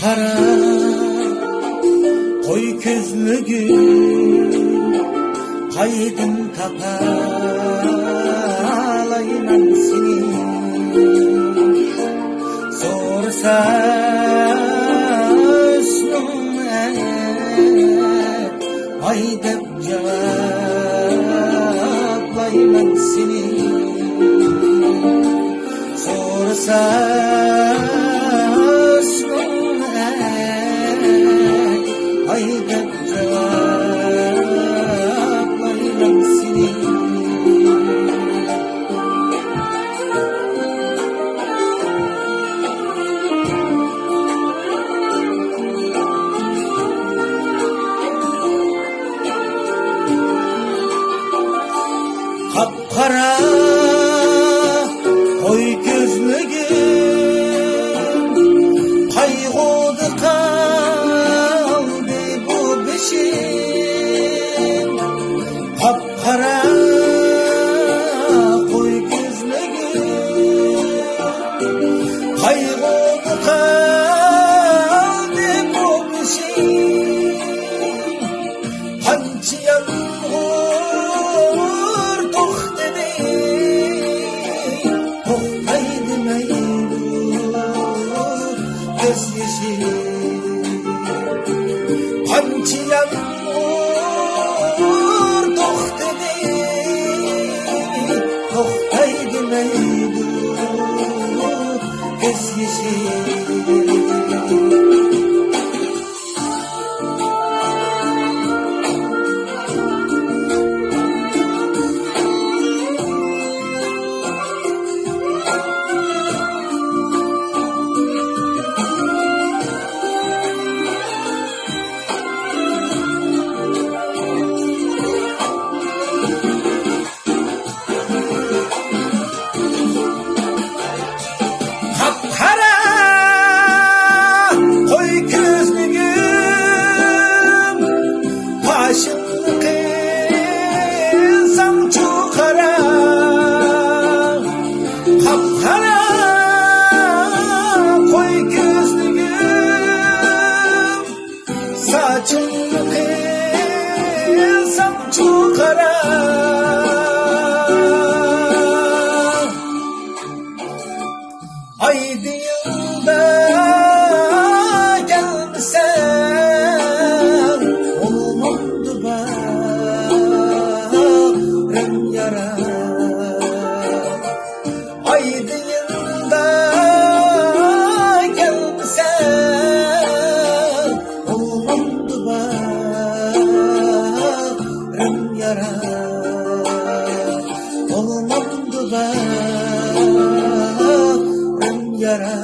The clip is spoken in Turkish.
Kapkara koy gözlüğüm, kaydın kapalayman seni. Sorsa üstüne ay dep cevaplayman seni. Sorsa üstüne ay dep cevaplayman seni. Kapkara koy gözlüğüm, kaygıdı kaldı bu beşim. Kapkara koy gözlüğüm, kaygıdı kaldı bu beşim. Hançı yağmur toxtedi, toxtaydı göz yeşi. Hançı yağmur toxtedi, toxtaydı göz yeşi. Kapkara koy gözlüğüm, başını kıysam çok kara. Kapkara koy gözlüğüm, saçını kıysam çok kara. Aydı yılda gelmesen, olmadı barım yara. Aydı yılda gelmesen, olmadı barım yara. Olmadı barım yara.